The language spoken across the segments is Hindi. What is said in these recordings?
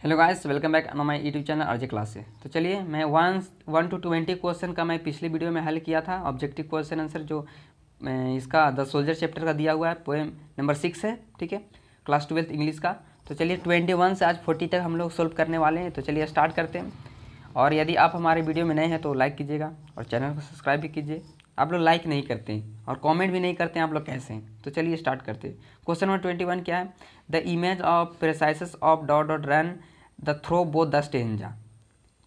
Hello guys, welcome back on my YouTube channel RJ class से। तो चलिए, मैं 1 to 20 क्वेश्चन का मैं पिछली वीडियो में हल किया था। ऑब्जेक्टिव क्वेश्चन आंसर जो इसका द सोल्जर चैप्टर का दिया हुआ है, पोएम नंबर 6 है, ठीक है, क्लास 12 इंग्लिश का। तो चलिए 21 से आज 40 तक हम लोग सोल्व करने वाले हैं। तो चलिए स्टार्ट करते हैं। और यदि आप हमारे वीडियो में नए हैं तो लाइक कीजिएगा और चैनल को सब्सक्राइब भी कीजिए। आप लोग लाइक नहीं करते हैं और कमेंट भी नहीं करते हैं, आप लोग कैसे हैं? तो चलिए स्टार्ट करते हैं। क्वेश्चन नंबर 21 क्या है? The image of precises of dot dot run the throw both the stanza.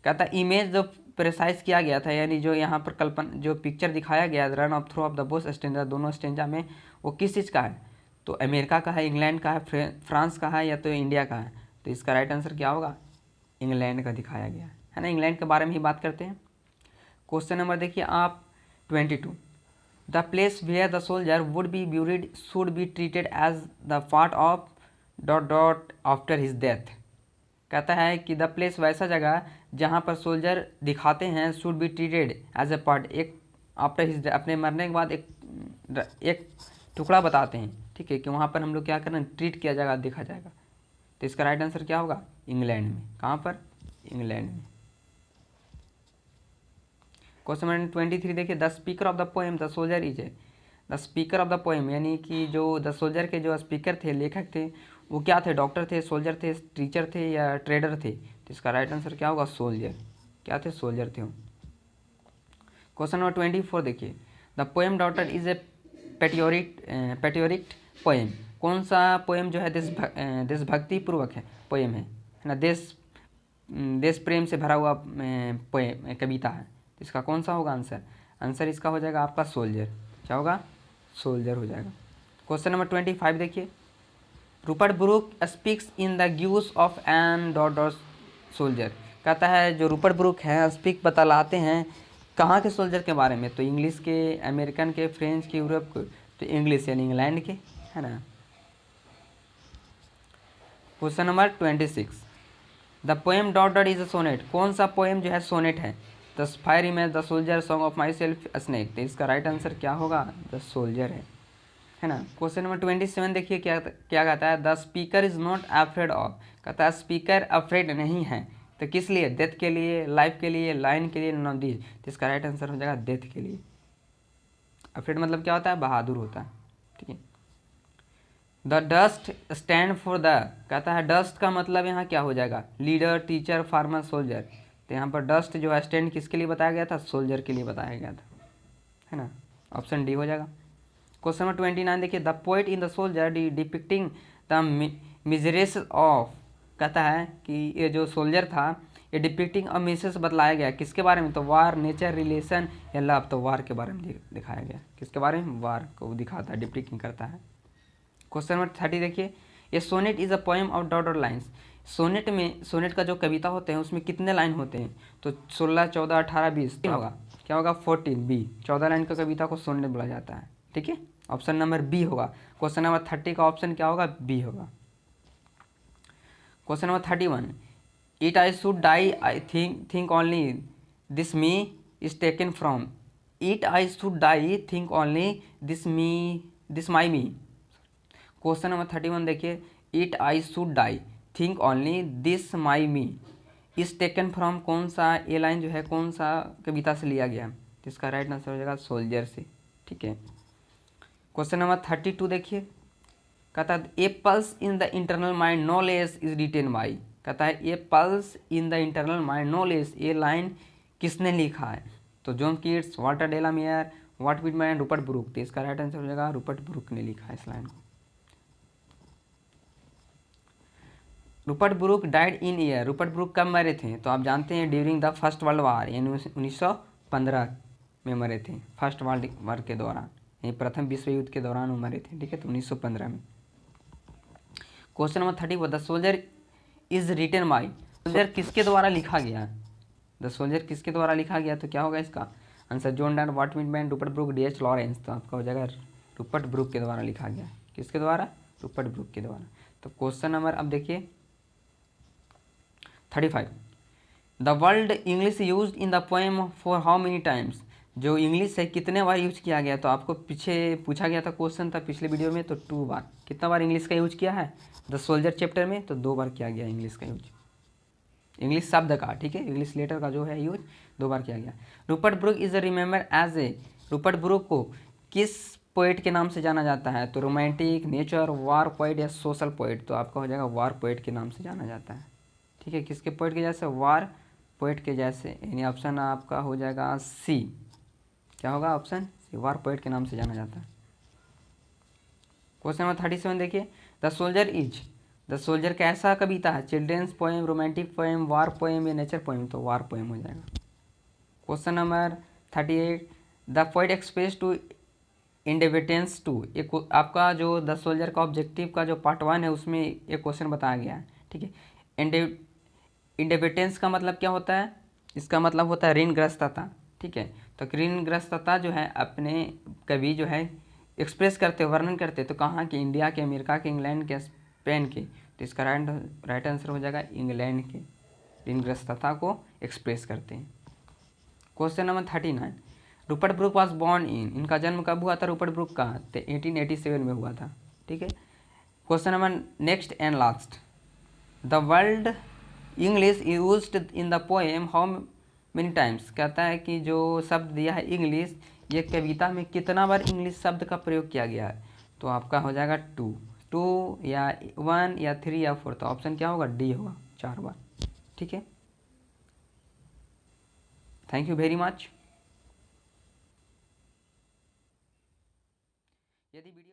कहता है इमेज जो प्रेसाइज किया गया था, यानी जो यहाँ पर कल्पना जो पिक्चर दिखाया गया run of throw of the both stanza, दोनों स्टेंजा में, वो किस चीज़ का है? तो अमेरिका का है, इंग्लैंड का है, फ्रांस का है, या तो इंडिया का है? तो इसका राइट आंसर क्या होगा? इंग्लैंड का दिखाया गया है ना। इंग्लैंड के बारे में ही बात करते हैं। क्वेश्चन नंबर देखिए आप 22। The place where the soldier would be buried should be treated as the part of dot dot after his death. कहता है कि द प्लेस वैसा जगह जहाँ पर सोल्जर दिखाते हैं should be treated as a part, एक आफ्टर हिज, अपने मरने के बाद एक टुकड़ा बताते हैं, ठीक है, कि वहाँ पर हम लोग क्या करना, ट्रीट किया जाएगा, देखा जाएगा। तो इसका राइट आंसर क्या होगा? इंग्लैंड में। कहाँ पर? इंग्लैंड में। क्वेश्चन नंबर 23 देखिए, the speaker of the poem the soldier is a. The speaker of the poem यानी कि जो द सोल्जर के जो स्पीकर थे, लेखक थे, वो क्या थे? डॉक्टर थे, सोल्जर थे, टीचर थे, या ट्रेडर थे? तो इसका राइट आंसर क्या होगा? सोल्जर। क्या थे? सोल्जर थे। क्वेश्चन नंबर 24 देखिए, the poem daughter is a patriotic poem. कौन सा पोएम जो है देशभक्ति पूर्वक है, पोएम है ना, देश प्रेम से भरा हुआ पोएम, कविता है। तो इसका कौन सा होगा आंसर? आंसर इसका हो जाएगा आपका सोल्जर। क्या होगा? सोल्जर हो जाएगा। क्वेश्चन नंबर 25 देखिए, Rupert Brooke speaks in the guise of an dot dot soldier. कहता है जो रूपर्ट ब्रूक हैं स्पीक बतलाते हैं कहाँ के सोल्जर के बारे में? तो इंग्लिश के, अमेरिकन के, फ्रेंच के, यूरोप के? तो इंग्लिश यानी इंग्लैंड के, है ना। Question number 26, the poem dot dot is a sonnet. कौन सा पोएम जो है सोनेट है? The fire image, the soldier, song of myself, snake. तो इसका राइट आंसर क्या होगा? द सोल्जर है ना। क्वेश्चन नंबर 27 देखिए, क्या क्या कहता है? The speaker is not afraid of. कहता है स्पीकर अफ्रेड नहीं है, तो किस लिए? डेथ के लिए, लाइफ के लिए, लाइन के लिए, नॉन ऑफ दीज। तो इसका राइट आंसर हो जाएगा डेथ के लिए। अफ्रेड मतलब क्या होता है? बहादुर होता है, ठीक है। The dust stand for the. कहता है डस्ट का मतलब यहाँ क्या हो जाएगा? Leader, teacher, farmer, soldier. तो यहाँ पर डस्ट जो है स्टैंड किसके लिए बताया गया था? सोल्जर के लिए बताया गया था, है ना। ऑप्शन डी हो जाएगा। क्वेश्चन नंबर 29 देखिए, the poet in the soldier depicting the miseries of. कहता है कि ये जो सोल्जर था, ये डिपिक्टिंग और मिसेस बतलाया गया किसके बारे में? तो वार, नेचर, रिलेशन, या लव। तो वार के बारे में दिखाया गया। किसके बारे में? वार को दिखाता है, डिपिक्टिंग करता है। क्वेश्चन नंबर 30 देखिए, ये sonnet is a poem of dot dot lines. Sonnet में, सोनेट का जो कविता होते हैं उसमें कितने लाइन होते हैं? तो 16, 14, 18, 20 होगा। क्या होगा? 14, बी। 14 लाइन का कविता को सोनेट बोला जाता है, ठीक है। ऑप्शन नंबर बी होगा। क्वेश्चन नंबर 30 का ऑप्शन क्या होगा? बी होगा। Question number 31, it I should die I think only this me is taken from. It I should die think only this my me. Question number 31 देखिए, it I should die think only this my me is taken from. कौन सा ये लाइन जो है कौन सा कविता से लिया गया? इसका राइट आंसर हो जाएगा सोल्जर से, ठीक है। क्वेश्चन नंबर 32 देखिए, कहता है a pulse in the internal mind no less is written by. कहता है a pulse in the internal mind no less, ये लाइन किसने लिखा है? तो John Keats, Walter de la Mare, Walt Whitman, Rupert Brooke. तो इसका राइट आंसर हो जाएगा रूपर्ट ब्रूक ने लिखा है इस लाइन को। Rupert Brooke died in year. Rupert Brooke कब मरे थे? तो आप जानते हैं during the first world war, यानी 1915 में मरे थे। फर्स्ट वर्ल्ड वार के दौरान, यानी प्रथम विश्व युद्ध के दौरान वो मरे थे, ठीक है। तो 1915 में। Question number 30, the soldier is written by. Soldier किसके द्वारा लिखा गया? द सोल्जर किसके द्वारा लिखा गया? तो क्या होगा इसका answer? John Donne, Walt Whitman, Rupert Brooke, D.H. Lawrence. तो आपका हो जाएगा रूपर्ट ब्रूक के द्वारा लिखा गया। किसके द्वारा? रूपर्ट ब्रूक के द्वारा। तो क्वेश्चन नंबर अब देखिए 35, the word English use in the poem for how many times. जो इंग्लिश है कितने बार यूज किया गया? तो आपको पीछे पूछा गया था, क्वेश्चन था पिछले वीडियो में, तो 2 बार। कितना बार इंग्लिश का यूज किया है? द सोल्जर चैप्टर में तो 2 बार किया गया इंग्लिश का यूज। इंग्लिश शब्द का, ठीक है, इंग्लिश लेटर का जो है यूज 2 बार किया गया। Rupert Brooke is remember as a, Rupert Brooke को किस पोइट के नाम से जाना जाता है? तो रोमांटिक, नेचर, वार पोइट या सोशल पोइट? तो आपका हो जाएगा वार पोइट के नाम से जाना जाता है, ठीक है। किसके पोइट के जैसे? वार पोइट के जैसे, यानी ऑप्शन आपका हो जाएगा सी। क्या होगा? ऑप्शन सी, वार पोइट के नाम से जाना जाता है। क्वेश्चन नंबर 37 देखिए, the soldier is, the soldier कैसा कविता है? Children's poem, romantic poem, war poem या नेचर पोएम? तो वार पोएम हो जाएगा। Question number 38, the poet express to independence to, एक आपका जो द सोल्जर का ऑब्जेक्टिव का जो पार्ट 1 है उसमें एक क्वेश्चन बताया गया है, ठीक है। इंडिपेंडेंस का मतलब क्या होता है? इसका मतलब होता है ऋणग्रस्तता, ठीक है। तो ऋणग्रस्तता जो है अपने कवि जो है एक्सप्रेस करते, वर्णन करते, तो कहाँ के? इंडिया के, अमेरिका के, इंग्लैंड के, स्पेन के? तो इसका राइट आंसर हो जाएगा इंग्लैंड के, ऋणग्रस्तता को एक्सप्रेस करते हैं। Question number 39, Rupert Brooke was born in, इनका जन्म कब हुआ था रूपर्ट ब्रूक का? तो 1887 में हुआ था, ठीक है। Question number next and last, the world English used in the poem how many times, कहता है कि जो शब्द दिया है इंग्लिश, ये कविता में कितना बार इंग्लिश शब्द का प्रयोग किया गया है? तो आपका हो जाएगा 2 या 1 या 3 या 4? तो ऑप्शन क्या होगा? डी होगा, 4 बार, ठीक है। Thank you very much. यदि वीडियो